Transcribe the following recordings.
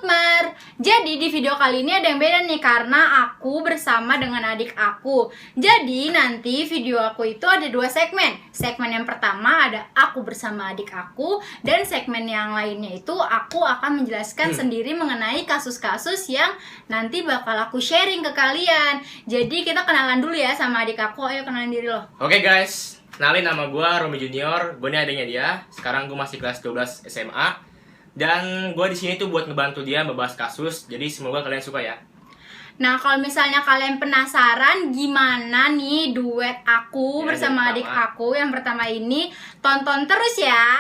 Bookmar. Jadi di video kali ini ada yang beda nih karena aku bersama dengan adik aku. Jadi nanti video aku itu ada dua segmen. Segmen yang pertama ada aku bersama adik aku, dan segmen yang lainnya itu aku akan menjelaskan sendiri mengenai kasus-kasus yang nanti bakal aku sharing ke kalian. Jadi kita kenalan dulu ya sama adik aku. Ayo kenalin diri lo. Oke guys, kenalin nama gue Romi Junior. Gue ini adiknya dia. Sekarang gue masih kelas 12 SMA. Dan gue di sini tuh buat ngebantu dia membahas kasus. Jadi semoga kalian suka ya. Nah, kalau misalnya kalian penasaran gimana nih duet aku Ya, bersama adik aku yang pertama ini, tonton terus ya.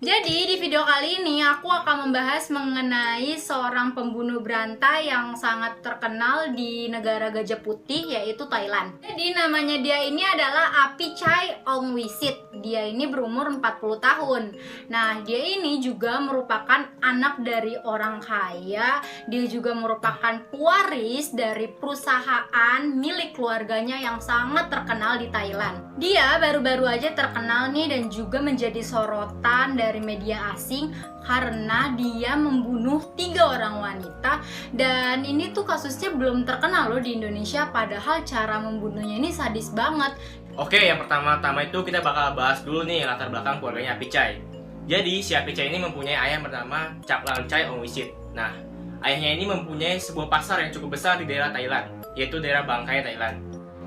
Jadi di video kali ini aku akan membahas mengenai seorang pembunuh berantai yang sangat terkenal di negara Gajah Putih, yaitu Thailand. Jadi namanya dia ini adalah Apicai Ongwisit. Dia ini berumur 40 tahun. Nah, dia ini juga merupakan anak dari orang kaya. Dia juga merupakan pewaris dari perusahaan milik keluarganya yang sangat terkenal di Thailand. Dia baru-baru aja terkenal nih dan juga menjadi sorotan dari media asing karena dia membunuh 3 orang wanita, dan ini tuh kasusnya belum terkenal loh di Indonesia, padahal cara membunuhnya ini sadis banget. Oke, yang pertama-tama itu kita bakal bahas dulu nih latar belakang keluarganya Apicai. Jadi si Apicai ini mempunyai ayah bernama Chaplancai Ongwisit. Nah, ayahnya ini mempunyai sebuah pasar yang cukup besar di daerah Thailand, yaitu daerah Bangkai, Thailand.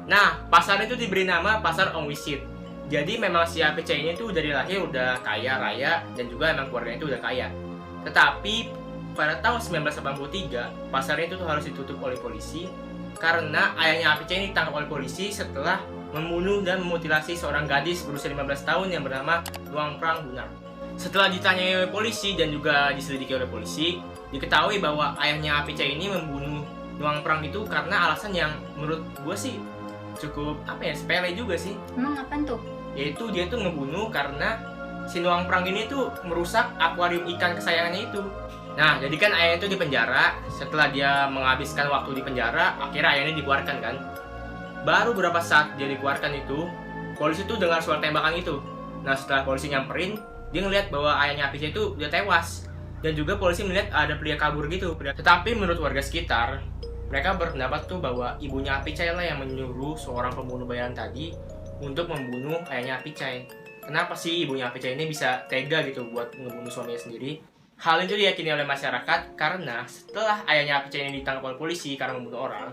Nah, pasar itu diberi nama Pasar Ongwisit. Jadi memang si Apicai ini tuh dari lahir udah kaya raya dan juga emang keluarganya itu udah kaya. Tetapi pada tahun 1983 pasar itu tuh harus ditutup oleh polisi karena ayahnya Apicai ini ditangkap oleh polisi setelah membunuh dan memutilasi seorang gadis berusia 15 tahun yang bernama Luang Prang Bunar. Setelah ditanyai oleh polisi dan juga diselidiki oleh polisi, diketahui bahwa ayahnya Apicai ini membunuh Luang Prang itu karena alasan yang menurut gue sih cukup sepele juga sih. Emang apaan tuh? Yaitu dia tuh ngebunuh karena si Luang Prang ini tuh merusak akuarium ikan kesayangannya itu. Nah, jadi kan ayahnya itu di penjara. Setelah dia menghabiskan waktu di penjara, akhirnya ayahnya dikeluarkan kan. Baru beberapa saat dia dikeluarkan itu, polisi tuh dengar suara tembakan itu. Nah, setelah polisi nyamperin, dia ngeliat bahwa ayahnya Apicai itu udah tewas. Dan juga polisi melihat ada pria kabur gitu. Tetapi menurut warga sekitar, mereka berpendapat tuh bahwa ibunya Apicai lah yang menyuruh seorang pembunuh bayaran tadi untuk membunuh ayahnya Apicai. Kenapa sih ibunya Apicai ini bisa tega gitu buat membunuh suaminya sendiri? Hal itu diyakini oleh masyarakat karena setelah ayahnya Apicai ini ditangkap oleh polisi karena membunuh orang,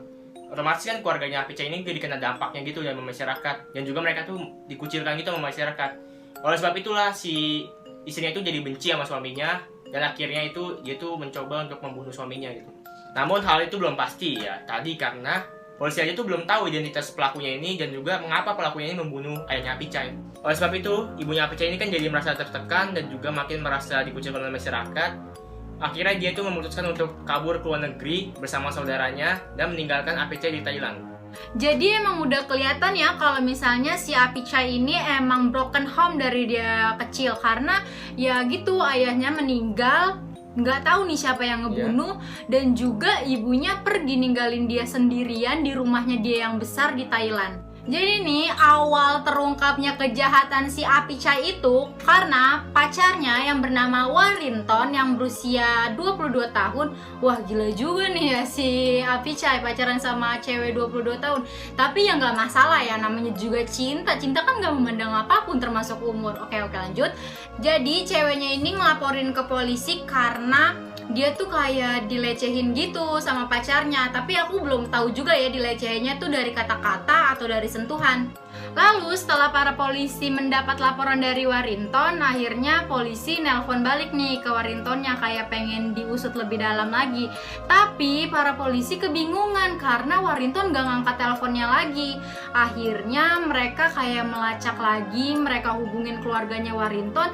otomatis kan keluarganya Apicai ini jadi kena dampaknya gitu dari masyarakat, dan juga mereka tuh dikucilkan gitu sama masyarakat. Oleh sebab itulah si istrinya itu jadi benci sama suaminya, dan akhirnya itu dia tuh mencoba untuk membunuh suaminya gitu. Namun hal itu belum pasti ya tadi karena polisi aja tuh belum tahu identitas pelakunya ini dan juga mengapa pelakunya ini membunuh ayahnya Apicai. Oleh sebab itu, ibunya Apicai ini kan jadi merasa tertekan dan juga makin merasa dikucilkan oleh masyarakat. Akhirnya dia tuh memutuskan untuk kabur ke luar negeri bersama saudaranya dan meninggalkan Apicai di Thailand. Jadi emang udah kelihatan ya kalau misalnya si Apicai ini emang broken home dari dia kecil, karena ya gitu ayahnya meninggal, nggak tahu nih siapa yang ngebunuh, dan juga ibunya pergi ninggalin dia sendirian di rumahnya dia yang besar di Thailand. Jadi nih awal terungkapnya kejahatan si Apicai itu karena pacarnya yang bernama Warinton yang berusia 22 tahun. Wah, gila juga nih ya si Apicai pacaran sama cewek 22 tahun. Tapi ya nggak masalah ya, namanya juga cinta. Cinta kan nggak memandang apapun termasuk umur. Oke, lanjut. Jadi ceweknya ini ngelaporin ke polisi karena dia tuh kayak dilecehin gitu sama pacarnya. Tapi aku belum tahu juga ya dilecehinnya tuh dari kata-kata atau dari sentuhan. Lalu setelah para polisi mendapat laporan dari Warinton, akhirnya polisi nelpon balik nih ke Warinton yang kayak pengen diusut lebih dalam lagi. Tapi para polisi kebingungan karena Warinton gak ngangkat teleponnya lagi. Akhirnya mereka kayak melacak lagi, mereka hubungin keluarganya Warinton.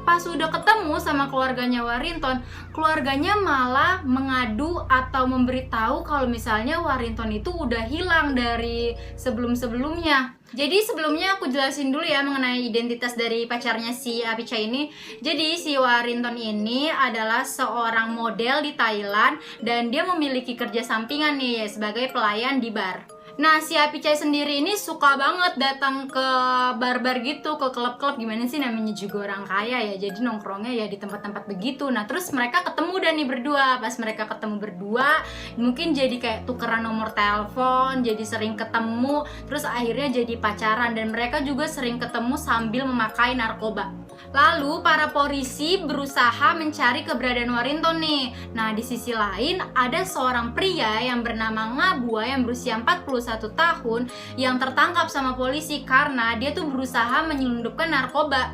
pas udah ketemu sama keluarganya Warinton, keluarganya malah mengadu atau memberitahu kalau misalnya Warinton itu udah hilang dari sebelum-sebelumnya. Jadi sebelumnya aku jelasin dulu ya mengenai identitas dari pacarnya si Apicha ini. Jadi si Warinton ini adalah seorang model di Thailand dan dia memiliki kerja sampingan nih sebagai pelayan di bar. Nah, si Apicha sendiri ini suka banget datang ke bar-bar gitu, ke klub-klub, gimana sih namanya juga orang kaya ya. Jadi nongkrongnya ya di tempat-tempat begitu. Nah, terus mereka ketemu dan nih berdua. Pas mereka ketemu berdua, mungkin jadi kayak tukeran nomor telepon, jadi sering ketemu, terus akhirnya jadi pacaran dan mereka juga sering ketemu sambil memakai narkoba. Lalu para polisi berusaha mencari keberadaan Warinton nih. Nah, di sisi lain ada seorang pria yang bernama Ngabua yang berusia 41 tahun yang tertangkap sama polisi karena dia tuh berusaha menyelundupkan narkoba.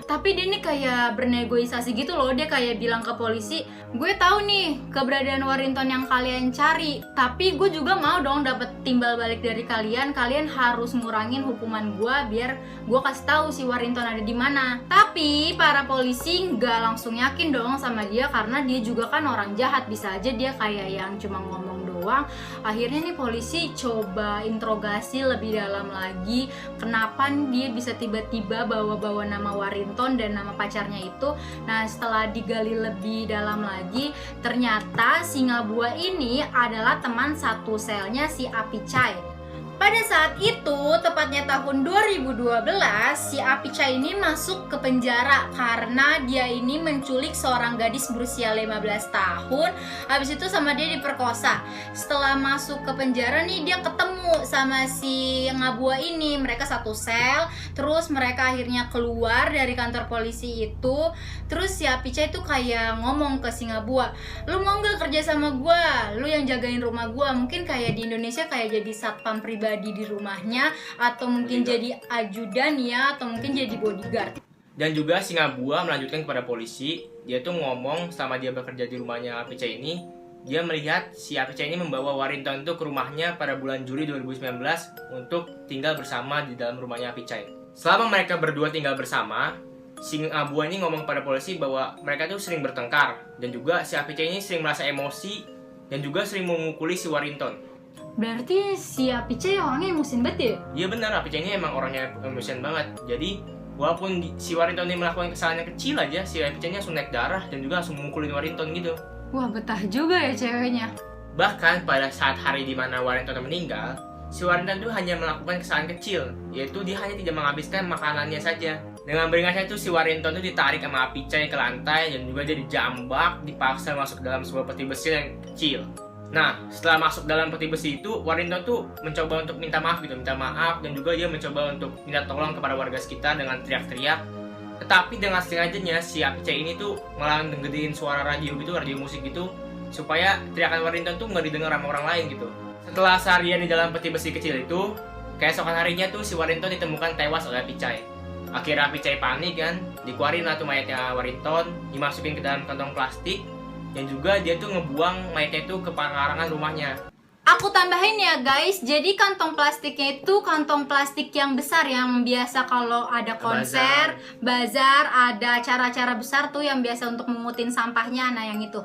Tapi dia nih kayak bernegosiasi gitu loh. Dia kayak bilang ke polisi, gue tahu nih keberadaan Warinton yang kalian cari, tapi gue juga mau dong dapet timbal balik dari kalian. Kalian harus ngurangin hukuman gue biar gue kasih tahu si Warinton ada di mana. Tapi para polisi nggak langsung yakin dong sama dia karena dia juga kan orang jahat. Bisa aja dia kayak yang cuma ngomong doang. Akhirnya nih polisi coba interogasi lebih dalam lagi. Kenapa dia bisa tiba-tiba bawa-bawa nama Warinton dan nama pacarnya itu. Nah, setelah digali lebih dalam lagi, ternyata si Ngabua ini adalah teman satu selnya si Apichai. Pada saat itu, tepatnya tahun 2012, si Apicha ini masuk ke penjara karena dia ini menculik seorang gadis berusia 15 tahun. Habis itu sama dia diperkosa. Setelah masuk ke penjara nih, dia ketemu sama si Ngabua ini. Mereka satu sel, terus mereka akhirnya keluar dari kantor polisi itu. Terus si Apicha itu kayak ngomong ke si Ngabua, lu mau gak kerja sama gua? Lu yang jagain rumah gua. Mungkin kayak di Indonesia kayak jadi satpam pribadi di rumahnya, atau mungkin jadi ajudan ya, atau mungkin jadi bodyguard. Dan juga si Ngabua melanjutkan kepada polisi, dia tuh ngomong sama dia bekerja di rumahnya Apicha ini, dia melihat si Apicha ini membawa Warinton itu ke rumahnya pada bulan Juli 2019 untuk tinggal bersama di dalam rumahnya Apicha. Selama mereka berdua tinggal bersama, si Ngabua ini ngomong pada polisi bahwa mereka tuh sering bertengkar, dan juga si Apicha ini sering merasa emosi dan juga sering memukuli si Warinton. Berarti si Apicha orangnya emosian banget ya? Iya benar, Apicha ini emang orangnya emosian banget. Jadi walaupun si Warinton ini melakukan kesalahan yang kecil aja, si Apicha ini langsung naik darah dan juga langsung memukulin Warinton gitu. Wah, betah juga ya ceweknya. Bahkan pada saat hari di mana Warinton meninggal, si Warinton itu hanya melakukan kesalahan kecil, yaitu dia hanya tidak menghabiskan makanannya saja. Dengan beringatnya itu si Warinton itu ditarik sama Apicha ke lantai dan juga dia dijambak, dipaksa masuk dalam sebuah peti besi yang kecil. Nah, setelah masuk dalam peti besi itu, Warinton tuh mencoba untuk minta maaf dan juga dia mencoba untuk minta tolong kepada warga sekitar dengan teriak-teriak. Tetapi dengan sengajanya si Apicha ini tuh malah ngegedein suara radio gitu, radio musik gitu, supaya teriakan Warinton tuh nggak didengar sama orang lain gitu. Setelah seharian di dalam peti besi kecil itu, keesokan harinya tuh si Warinton ditemukan tewas oleh Apicha. Akhirnya Apicha panik kan, dikeluarin lah tuh mayatnya Warinton, dimasukin ke dalam kantong plastik, dan juga dia tuh ngebuang mayatnya itu ke pekarangan rumahnya. Aku tambahin ya guys, jadi kantong plastiknya itu kantong plastik yang besar yang biasa kalau ada konser, bazar, ada acara-acara besar tuh yang biasa untuk mengutin sampahnya, nah yang itu.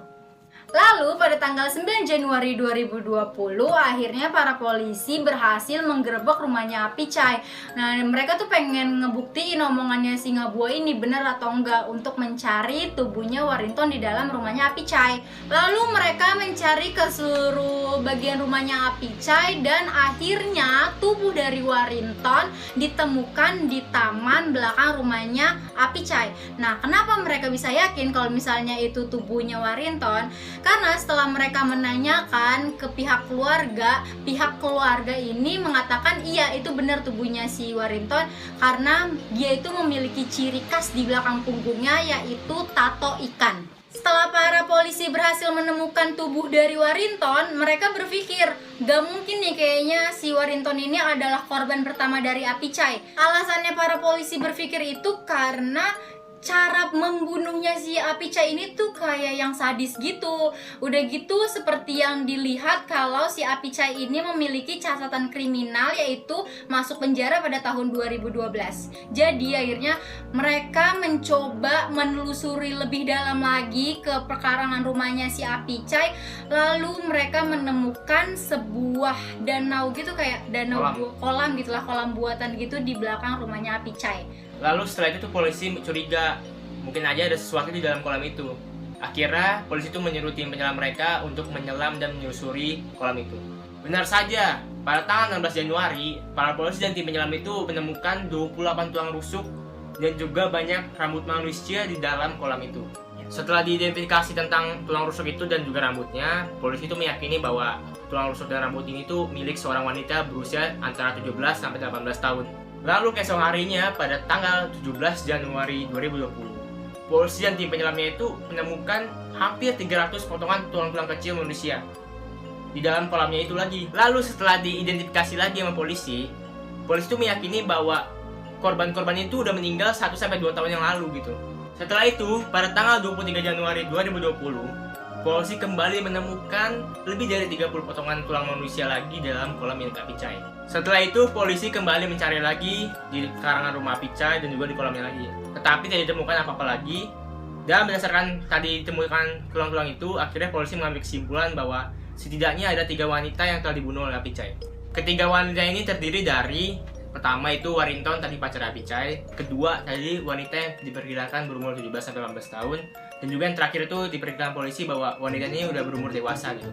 Lalu pada tanggal 9 Januari 2020 akhirnya para polisi berhasil menggerebek rumahnya Apicha. Nah, mereka tuh pengen ngebuktiin omongannya si Ngabua ini benar atau enggak untuk mencari tubuhnya Warinton di dalam rumahnya Apicha. Lalu mereka mencari ke seluruh bagian rumahnya Apicha dan akhirnya tubuh dari Warinton ditemukan di taman belakang rumahnya Apicha. Nah, kenapa mereka bisa yakin kalau misalnya itu tubuhnya Warinton? Karena setelah mereka menanyakan ke pihak keluarga ini mengatakan iya itu benar tubuhnya si Warinton karena dia itu memiliki ciri khas di belakang punggungnya yaitu tato ikan. Setelah para polisi berhasil menemukan tubuh dari Warinton, mereka berpikir gak mungkin nih kayaknya si Warinton ini adalah korban pertama dari Apicha. Alasannya para polisi berpikir itu karena cara membunuhnya si Apichai ini tuh kayak yang sadis gitu. Udah gitu seperti yang dilihat kalau si Apichai ini memiliki catatan kriminal, yaitu masuk penjara pada tahun 2012. Jadi akhirnya mereka mencoba menelusuri lebih dalam lagi ke pekarangan rumahnya si Apichai. Lalu mereka menemukan sebuah danau gitu, kayak danau kolam gitulah, kolam buatan gitu di belakang rumahnya Apichai. Lalu setelah itu tuh polisi curiga, mungkin aja ada sesuatu di dalam kolam itu. Akhirnya polisi itu menyuruh tim penyelam mereka untuk menyelam dan menyusuri kolam itu. Benar saja, pada tanggal 16 Januari, para polisi dan tim penyelam itu menemukan 28 tulang rusuk dan juga banyak rambut manusia di dalam kolam itu. Setelah diidentifikasi tentang tulang rusuk itu dan juga rambutnya, polisi itu meyakini bahwa tulang rusuk dan rambut ini tuh milik seorang wanita berusia antara 17 sampai 18 tahun. Lalu keesok harinya pada tanggal 17 Januari 2020, polisi dan tim penyelamnya itu menemukan hampir 300 potongan tulang-tulang kecil manusia di dalam kolamnya itu lagi. Lalu setelah diidentifikasi lagi sama polisi itu meyakini bahwa korban-korban itu udah meninggal 1-2 tahun yang lalu gitu. Setelah itu, pada tanggal 23 Januari 2020, polisi kembali menemukan lebih dari 30 potongan tulang manusia lagi dalam kolam milik Apichai. Setelah itu, polisi kembali mencari lagi di karangan rumah Apichai dan juga di kolamnya lagi. Tetapi tidak ditemukan apa-apa lagi. Dan berdasarkan tadi ditemukan tulang-tulang itu, akhirnya polisi mengambil kesimpulan bahwa setidaknya ada 3 wanita yang telah dibunuh oleh Apichai. Ketiga wanita ini terdiri dari, pertama itu Warinton, tadi pacar Apichai. Kedua tadi wanita yang diperkirakan berumur 17-18 tahun. Dan juga yang terakhir itu diperkirakan polisi bahwa wanita ini udah berumur dewasa gitu.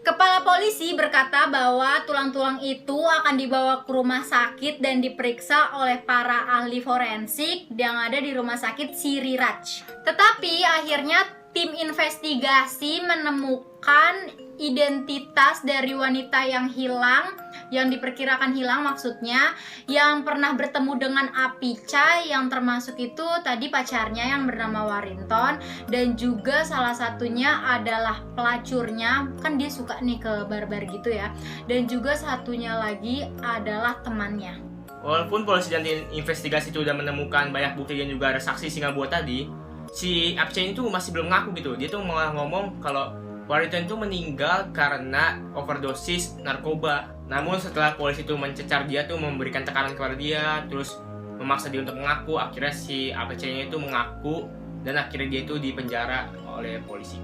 Kepala polisi berkata bahwa tulang-tulang itu akan dibawa ke rumah sakit dan diperiksa oleh para ahli forensik yang ada di rumah sakit Siriraj. Tetapi akhirnya tim investigasi menemukan identitas dari wanita yang hilang, yang diperkirakan hilang maksudnya, yang pernah bertemu dengan Apichai, yang termasuk itu tadi pacarnya yang bernama Warinton, dan juga salah satunya adalah pelacurnya, kan dia suka nih ke bar-bar gitu ya, dan juga satunya lagi adalah temannya. Walaupun polisi dan tim investigasi itu udah menemukan banyak bukti dan juga ada saksi singa buat tadi, si Apichai itu masih belum ngaku gitu. Dia tuh malah ngomong kalau Warinton itu meninggal karena overdosis narkoba. Namun setelah polisi itu mencecar dia tuh, memberikan tekanan kepada dia, terus memaksa dia untuk mengaku, akhirnya si Apichai itu mengaku dan akhirnya dia itu dipenjara oleh polisi.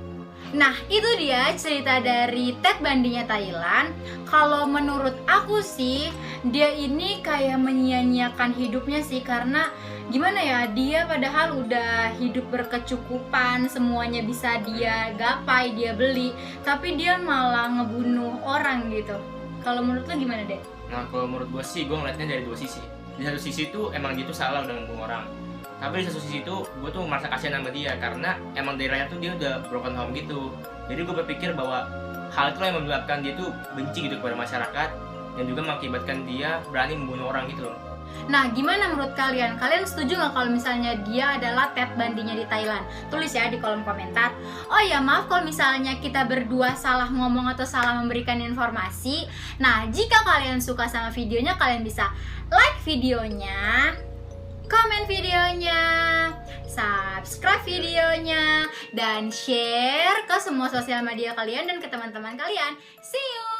Nah, itu dia cerita dari Ted Bundy-nya Thailand. Kalau menurut aku sih, dia ini kayak menyia-nyiakan hidupnya sih, karena gimana ya, dia padahal udah hidup berkecukupan, semuanya bisa dia gapai, dia beli, tapi dia malah ngebunuh orang gitu. Kalau menurut lo gimana, Dek? Nah, kalau menurut gue sih, gue ngeliatnya dari dua sisi. Di satu sisi tuh emang dia tuh salah udah ngebunuh orang, tapi di satu sisi itu gue tuh merasa kasihan sama dia karena emang dari lahir tuh dia udah broken home gitu. Jadi gue berpikir bahwa hal itu yang menyebabkan dia tuh benci gitu kepada masyarakat dan juga mengakibatkan dia berani membunuh orang gitu loh. Nah, gimana menurut kalian? Kalian setuju nggak kalau misalnya dia adalah Ted Bundy-nya di Thailand? Tulis ya di kolom komentar. Oh ya, maaf kalau misalnya kita berdua salah ngomong atau salah memberikan informasi. Nah, jika kalian suka sama videonya, kalian bisa like videonya, komen videonya, subscribe videonya, dan share ke semua sosial media kalian dan ke teman-teman kalian. See you!